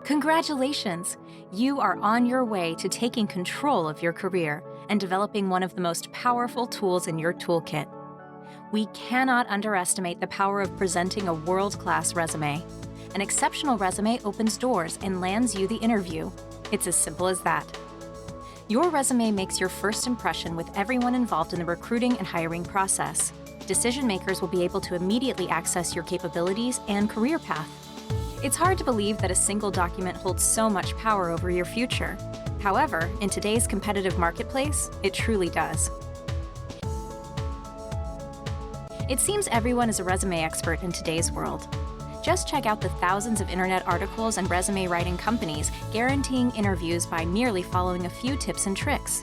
Congratulations! You are on your way to taking control of your career and developing one of the most powerful tools in your toolkit. We cannot underestimate the power of presenting a world-class resume. An exceptional resume opens doors and lands you the interview. It's as simple as that. Your resume makes your first impression with everyone involved in the recruiting and hiring process. Decision makers will be able to immediately access your capabilities and career path. It's hard to believe that a single document holds so much power over your future. However, in today's competitive marketplace, it truly does. It seems everyone is a resume expert in today's world. Just check out the thousands of internet articles and resume writing companies guaranteeing interviews by merely following a few tips and tricks.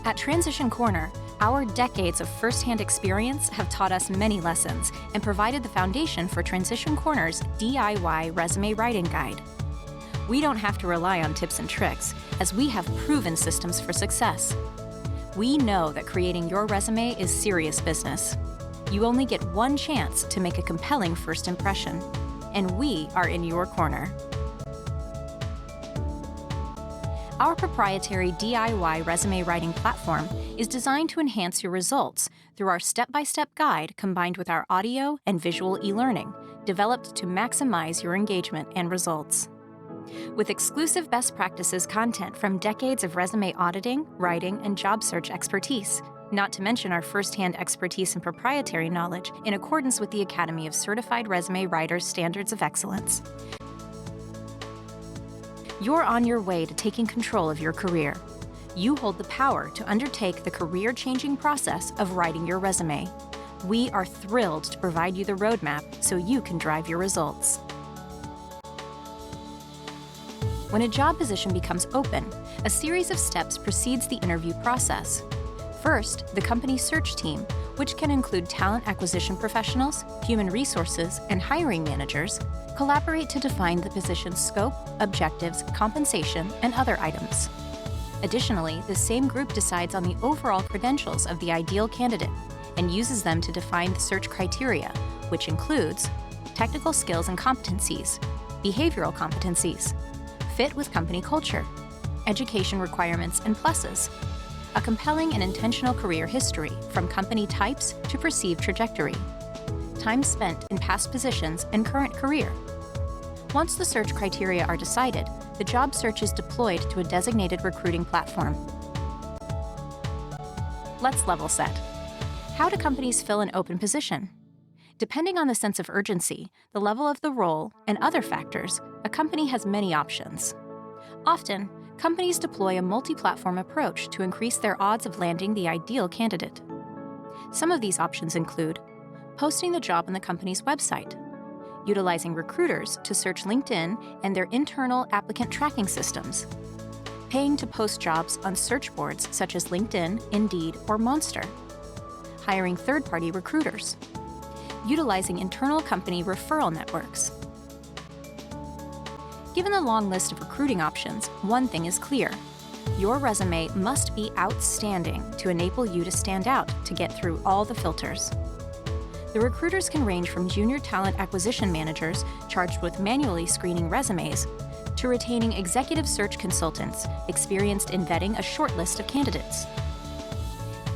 At Transition Corner, our decades of first-hand experience have taught us many lessons and provided the foundation for Transition Corner's DIY Resume Writing Guide. We don't have to rely on tips and tricks, as we have proven systems for success. We know that creating your resume is serious business. You only get one chance to make a compelling first impression, and we are in your corner. Our proprietary DIY resume writing platform is designed to enhance your results through our step-by-step guide combined with our audio and visual e-learning, developed to maximize your engagement and results. With exclusive best practices content from decades of resume auditing, writing, and job search expertise, not to mention our first-hand expertise and proprietary knowledge in accordance with the Academy of Certified Resume Writers Standards of Excellence. You're on your way to taking control of your career. You hold the power to undertake the career-changing process of writing your resume. We are thrilled to provide you the roadmap so you can drive your results. When a job position becomes open, a series of steps precedes the interview process. First, the company search team, which can include talent acquisition professionals, human resources, and hiring managers, collaborate to define the position's scope, objectives, compensation, and other items. Additionally, the same group decides on the overall credentials of the ideal candidate and uses them to define the search criteria, which includes technical skills and competencies, behavioral competencies, fit with company culture, education requirements and pluses, a compelling and intentional career history from company types to perceived trajectory, time spent in past positions and current career. Once the search criteria are decided, the job search is deployed to a designated recruiting platform. Let's level set. How do companies fill an open position? Depending on the sense of urgency, the level of the role, and other factors, a company has many options. Often, companies deploy a multi-platform approach to increase their odds of landing the ideal candidate. Some of these options include posting the job on the company's website, utilizing recruiters to search LinkedIn and their internal applicant tracking systems, paying to post jobs on search boards such as LinkedIn, Indeed, or Monster, hiring third-party recruiters, utilizing internal company referral networks. Given the long list of recruiting options, one thing is clear. Your resume must be outstanding to enable you to stand out to get through all the filters. The recruiters can range from junior talent acquisition managers charged with manually screening resumes to retaining executive search consultants experienced in vetting a short list of candidates.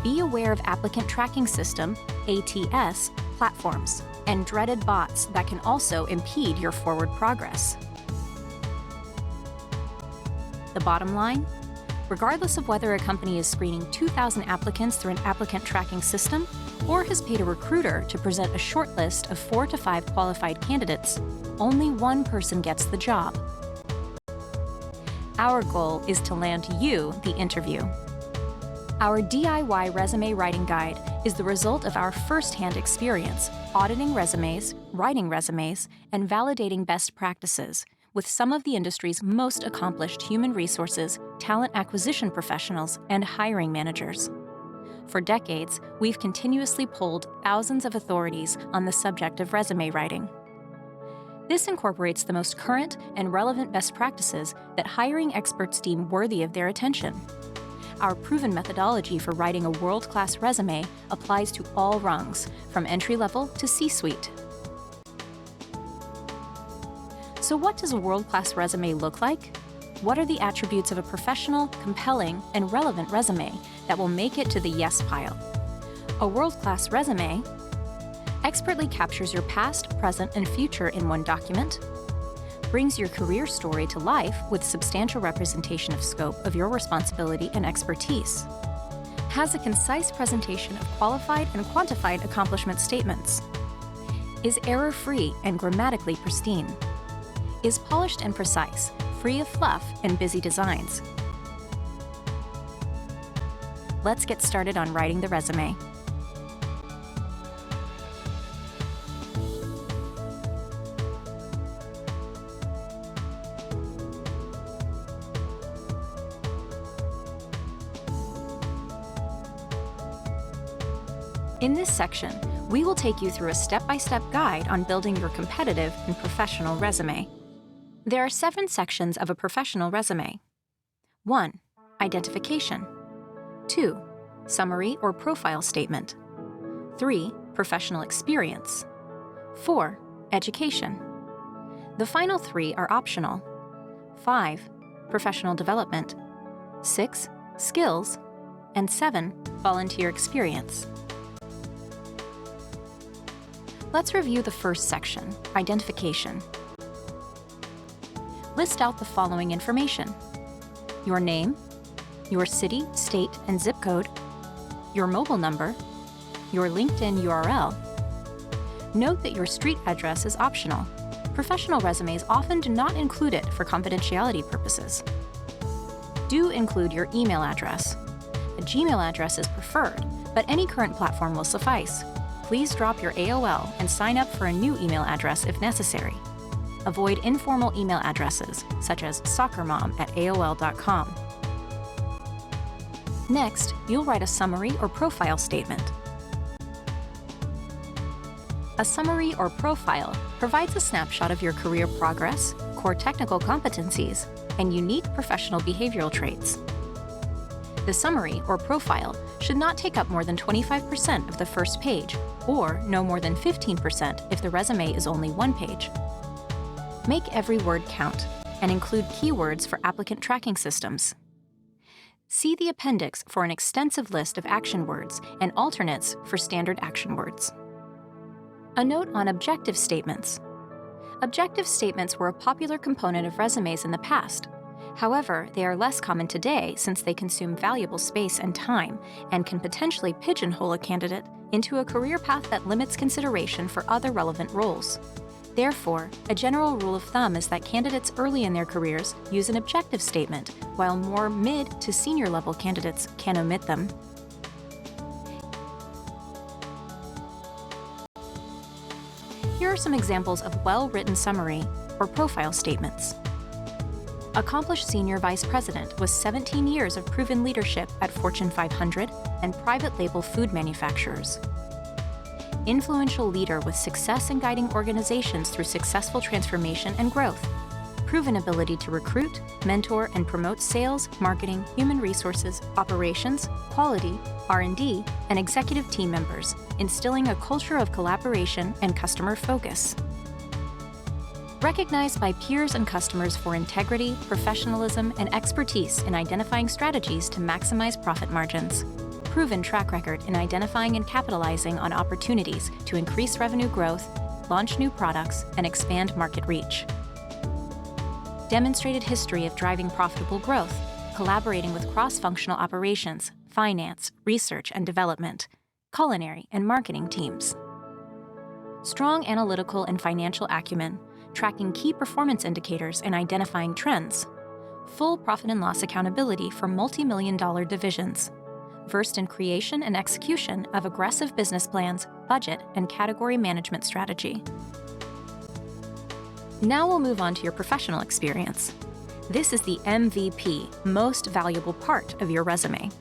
Be aware of applicant tracking system, ATS, platforms, and dreaded bots that can also impede your forward progress. The bottom line? Regardless of whether a company is screening 2,000 applicants through an applicant tracking system or has paid a recruiter to present a short list of 4 to 5 qualified candidates, only one person gets the job. Our goal is to land you the interview. Our DIY Resume Writing Guide is the result of our first-hand experience auditing resumes, writing resumes, and validating best practices with some of the industry's most accomplished human resources, talent acquisition professionals, and hiring managers. For decades, we've continuously polled thousands of authorities on the subject of resume writing. This incorporates the most current and relevant best practices that hiring experts deem worthy of their attention. Our proven methodology for writing a world-class resume applies to all rungs, from entry-level to C-suite. So what does a world-class resume look like? What are the attributes of a professional, compelling, and relevant resume that will make it to the yes pile? A world-class resume expertly captures your past, present, and future in one document, brings your career story to life with substantial representation of scope of your responsibility and expertise, has a concise presentation of qualified and quantified accomplishment statements, is error-free and grammatically pristine, is polished and precise, free of fluff and busy designs. Let's get started on writing the resume. In this section, we will take you through a step-by-step guide on building your competitive and professional resume. There are 7 sections of a professional resume. 1. Identification. 2. Summary or profile statement. 3. Professional experience. 4. Education. The final 3 are optional. 5. Professional development. 6. Skills. And 7. Volunteer experience. Let's review the first section, identification. List out the following information: your name, your city, state, and zip code, your mobile number, your LinkedIn URL. Note that your street address is optional. Professional resumes often do not include it for confidentiality purposes. Do include your email address. A Gmail address is preferred, but any current platform will suffice. Please drop your AOL and sign up for a new email address if necessary. Avoid informal email addresses, such as soccermom@aol.com. Next, you'll write a summary or profile statement. A summary or profile provides a snapshot of your career progress, core technical competencies, and unique professional behavioral traits. The summary or profile should not take up more than 25% of the first page, or no more than 15% if the resume is only 1 page. Make every word count and include keywords for applicant tracking systems. See the appendix for an extensive list of action words and alternates for standard action words. A note on objective statements. Objective statements were a popular component of resumes in the past. However, they are less common today since they consume valuable space and time and can potentially pigeonhole a candidate into a career path that limits consideration for other relevant roles. Therefore, a general rule of thumb is that candidates early in their careers use an objective statement, while more mid to senior level candidates can omit them. Here are some examples of well-written summary or profile statements. Accomplished Senior Vice President with 17 years of proven leadership at Fortune 500 and private label food manufacturers. Influential leader with success in guiding organizations through successful transformation and growth. Proven ability to recruit, mentor, and promote sales, marketing, human resources, operations, quality, R&D, and executive team members, instilling a culture of collaboration and customer focus. Recognized by peers and customers for integrity, professionalism, and expertise in identifying strategies to maximize profit margins. Proven track record in identifying and capitalizing on opportunities to increase revenue growth, launch new products, and expand market reach. Demonstrated history of driving profitable growth, collaborating with cross-functional operations, finance, research and development, culinary, and marketing teams. Strong analytical and financial acumen, tracking key performance indicators and identifying trends. Full profit and loss accountability for multi-million-dollar divisions. Versed in creation and execution of aggressive business plans, budget, and category management strategy. Now we'll move on to your professional experience. This is the MVP, most valuable part of your resume.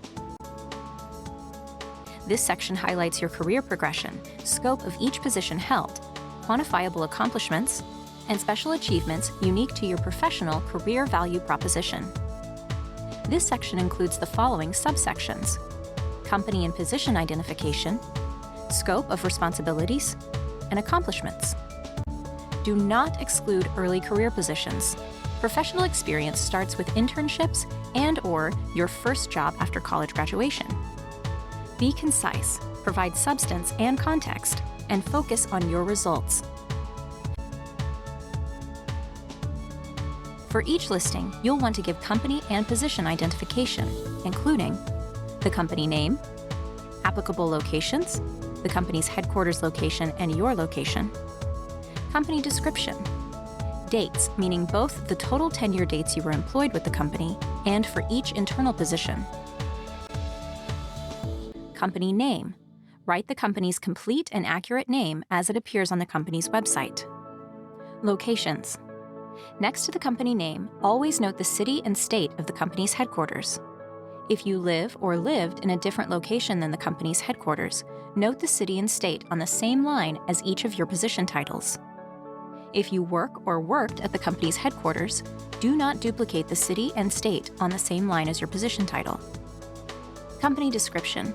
This section highlights your career progression, scope of each position held, quantifiable accomplishments, and special achievements unique to your professional career value proposition. This section includes the following subsections: company and position identification, scope of responsibilities, and accomplishments. Do not exclude early career positions. Professional experience starts with internships and/or your first job after college graduation. Be concise, provide substance and context, and focus on your results. For each listing, you'll want to give company and position identification, including the company name, applicable locations, the company's headquarters location and your location, company description, dates, meaning both the total tenure dates you were employed with the company and for each internal position, company name, write the company's complete and accurate name as it appears on the company's website, locations. Next to the company name, always note the city and state of the company's headquarters. If you live or lived in a different location than the company's headquarters, note the city and state on the same line as each of your position titles. If you work or worked at the company's headquarters, do not duplicate the city and state on the same line as your position title. Company description.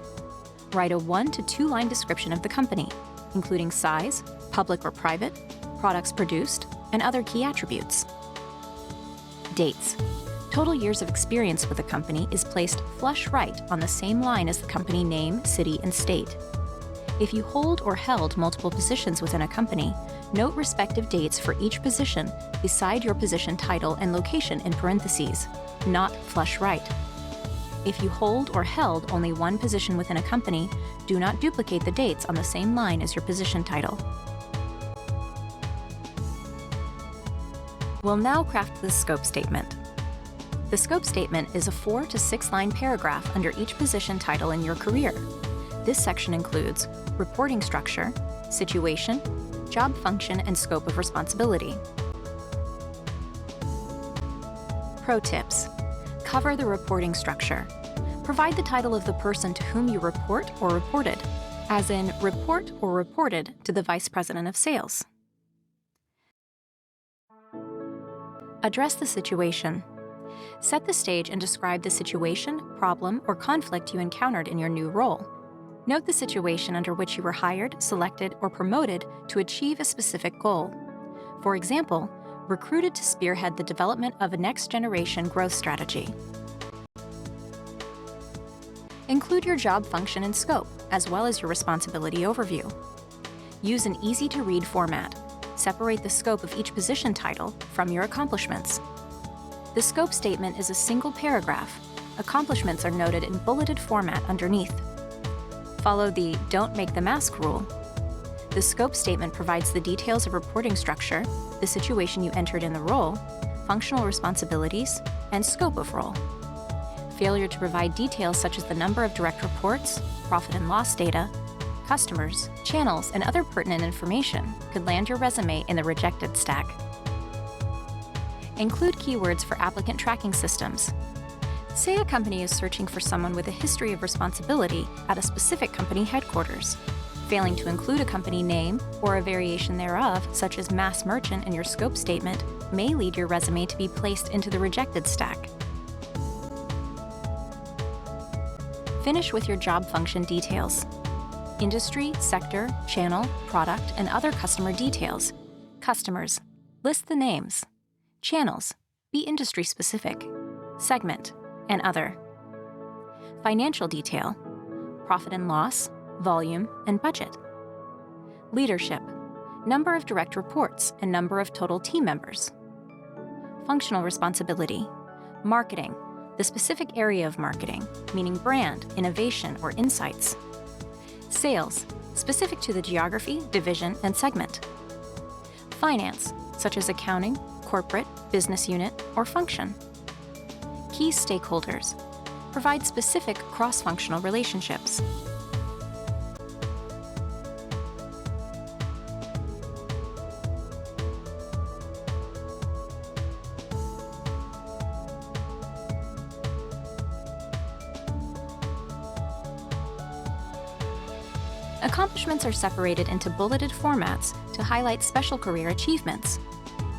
Write a 1 to 2 line description of the company, including size, public or private, products produced, and other key attributes. Dates. Total years of experience with a company is placed flush right on the same line as the company name, city, and state. If you hold or held multiple positions within a company, note respective dates for each position beside your position title and location in parentheses, not flush right. If you hold or held only one position within a company, do not duplicate the dates on the same line as your position title. We'll now craft the scope statement. The scope statement is a 4 to 6 line paragraph under each position title in your career. This section includes reporting structure, situation, job function, and scope of responsibility. Pro tips. Cover the reporting structure. Provide the title of the person to whom you report or reported, as in report or reported to the Vice President of Sales. Address the situation. Set the stage and describe the situation, problem, or conflict you encountered in your new role. Note the situation under which you were hired, selected, or promoted to achieve a specific goal. For example, recruited to spearhead the development of a next-generation growth strategy. Include your job function and scope, as well as your responsibility overview. Use an easy-to-read format. Separate the scope of each position title from your accomplishments. The scope statement is a single paragraph. Accomplishments are noted in bulleted format underneath. Follow the "don't make the mask" rule. The scope statement provides the details of reporting structure, the situation you entered in the role, functional responsibilities, and scope of role. Failure to provide details such as the number of direct reports, profit and loss data, customers, channels, and other pertinent information could land your resume in the rejected stack. Include keywords for applicant tracking systems. Say a company is searching for someone with a history of responsibility at a specific company headquarters. Failing to include a company name or a variation thereof, such as mass merchant, in your scope statement may lead your resume to be placed into the rejected stack. Finish with your job function details. Industry, sector, channel, product, and other customer details. Customers, list the names. Channels, be industry specific. Segment, and other. Financial detail, profit and loss, volume, and budget. Leadership, number of direct reports and number of total team members. Functional responsibility, marketing, the specific area of marketing, meaning brand, innovation, or insights. Sales, specific to the geography, division, and segment. Finance, such as accounting, corporate, business unit, or function. Key stakeholders, provide specific cross-functional relationships. Accomplishments are separated into bulleted formats to highlight special career achievements.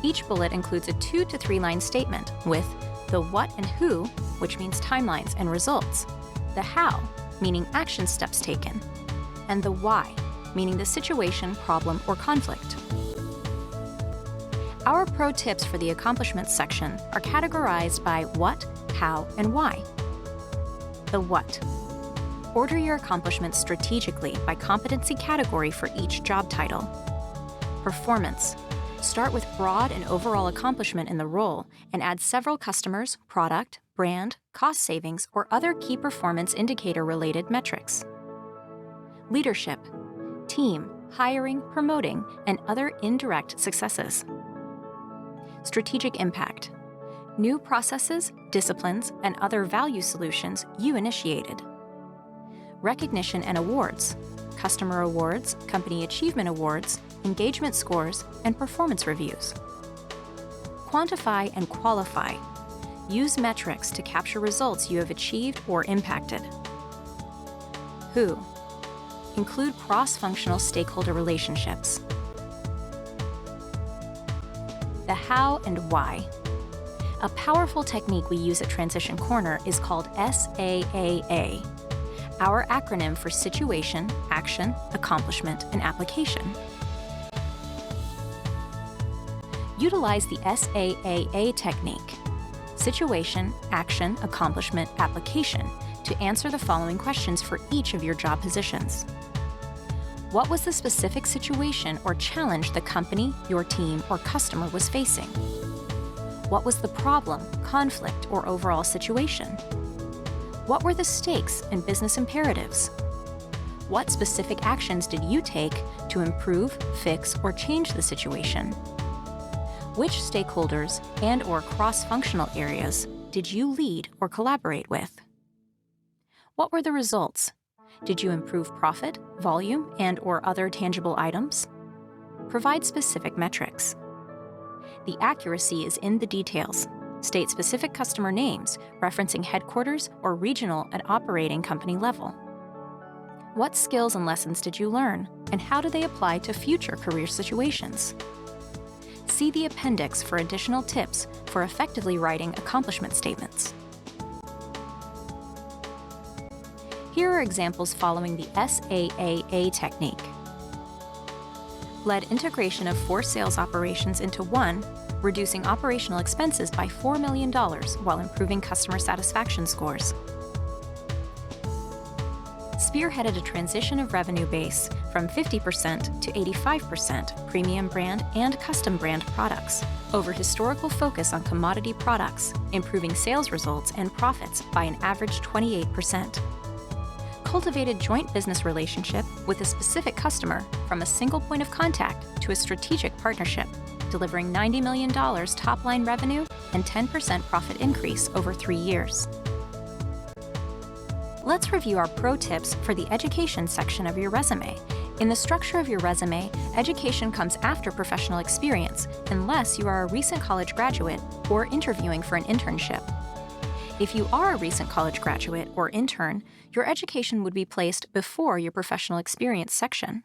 Each bullet includes a 2 to 3 line statement with the what and who, which means timelines and results, the how, meaning action steps taken, and the why, meaning the situation, problem, or conflict. Our pro tips for the accomplishments section are categorized by what, how, and why. The what. Order your accomplishments strategically by competency category for each job title. Performance. Start with broad and overall accomplishment in the role and add several customers, product, brand, cost savings, or other key performance indicator-related metrics. Leadership. Team, hiring, promoting, and other indirect successes. Strategic impact. New processes, disciplines, and other value solutions you initiated. Recognition and awards. Customer awards, company achievement awards, engagement scores, and performance reviews. Quantify and qualify. Use metrics to capture results you have achieved or impacted. Who. Include cross-functional stakeholder relationships. The how and why. A powerful technique we use at Transition Corner is called SAAA, our acronym for Situation, Action, Accomplishment, and Application. Utilize the SAAA technique, Situation, Action, Accomplishment, Application, to answer the following questions for each of your job positions. What was the specific situation or challenge the company, your team, or customer was facing? What was the problem, conflict, or overall situation? What were the stakes and business imperatives? What specific actions did you take to improve, fix, or change the situation? Which stakeholders and/or cross-functional areas did you lead or collaborate with? What were the results? Did you improve profit, volume, and/or other tangible items? Provide specific metrics. The accuracy is in the details. State specific customer names, referencing headquarters or regional and operating company level. What skills and lessons did you learn, and how do they apply to future career situations? See the appendix for additional tips for effectively writing accomplishment statements. Here are examples following the SAAA technique. Led integration of 4 sales operations into one, reducing operational expenses by $4 million while improving customer satisfaction scores. Spearheaded a transition of revenue base from 50% to 85% premium brand and custom brand products over historical focus on commodity products, improving sales results and profits by an average 28%. Cultivated joint business relationship with a specific customer from a single point of contact to a strategic partnership, delivering $90 million top-line revenue and 10% profit increase over 3 years. Let's review our pro tips for the education section of your resume. In the structure of your resume, education comes after professional experience unless you are a recent college graduate or interviewing for an internship. If you are a recent college graduate or intern, your education would be placed before your professional experience section.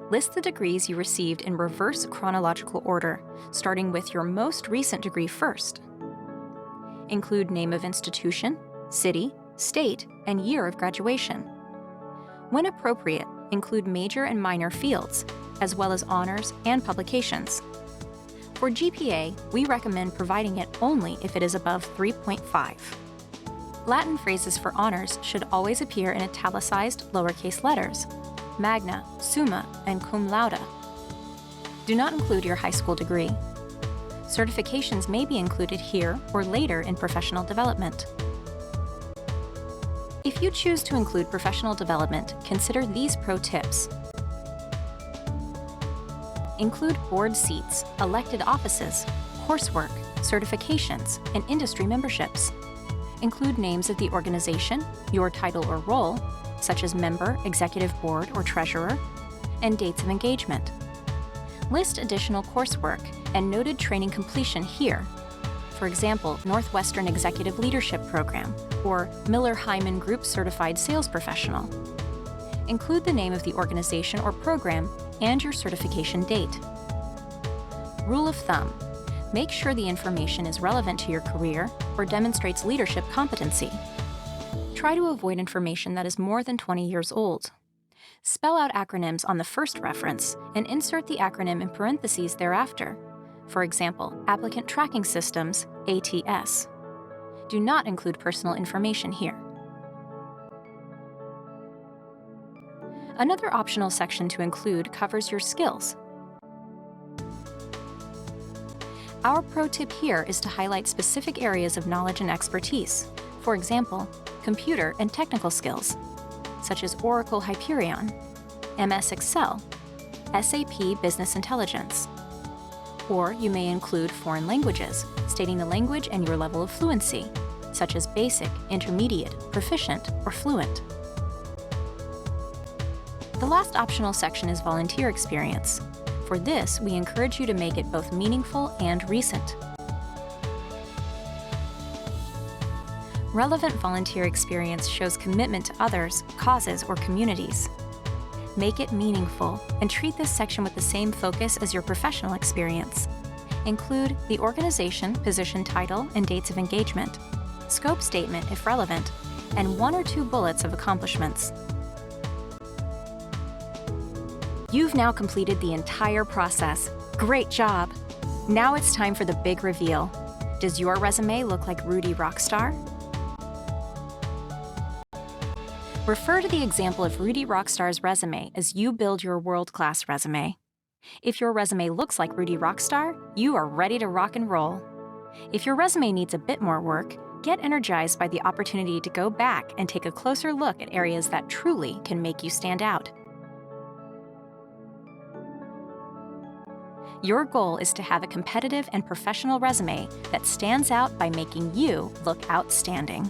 List the degrees you received in reverse chronological order, starting with your most recent degree first. Include name of institution, city, state, and year of graduation. When appropriate, include major and minor fields, as well as honors and publications. For GPA, we recommend providing it only if it is above 3.5. Latin phrases for honors should always appear in italicized lowercase letters, magna, summa, and cum laude. Do not include your high school degree. Certifications may be included here or later in professional development. If you choose to include professional development, consider these pro tips. Include board seats, elected offices, coursework, certifications, and industry memberships. Include names of the organization, your title or role, such as member, executive board, or treasurer, and dates of engagement. List additional coursework and noted training completion here. For example, Northwestern Executive Leadership Program or Miller Heiman Group Certified Sales Professional. Include the name of the organization or program and your certification date. Rule of thumb: make sure the information is relevant to your career or demonstrates leadership competency. Try to avoid information that is more than 20 years old. Spell out acronyms on the first reference and insert the acronym in parentheses thereafter. For example, Applicant Tracking Systems, ATS. Do not include personal information here. Another optional section to include covers your skills. Our pro tip here is to highlight specific areas of knowledge and expertise. For example, computer and technical skills, such as Oracle Hyperion, MS Excel, SAP Business Intelligence. Or you may include foreign languages, stating the language and your level of fluency, such as basic, intermediate, proficient, or fluent. The last optional section is volunteer experience. For this, we encourage you to make it both meaningful and recent. Relevant volunteer experience shows commitment to others, causes, or communities. Make it meaningful and treat this section with the same focus as your professional experience. Include the organization, position title, and dates of engagement, scope statement if relevant, and 1 or 2 bullets of accomplishments. You've now completed the entire process. Great job! Now it's time for the big reveal. Does your resume look like Rudy Rockstar? Refer to the example of Rudy Rockstar's resume as you build your world-class resume. If your resume looks like Rudy Rockstar, you are ready to rock and roll. If your resume needs a bit more work, get energized by the opportunity to go back and take a closer look at areas that truly can make you stand out. Your goal is to have a competitive and professional resume that stands out by making you look outstanding.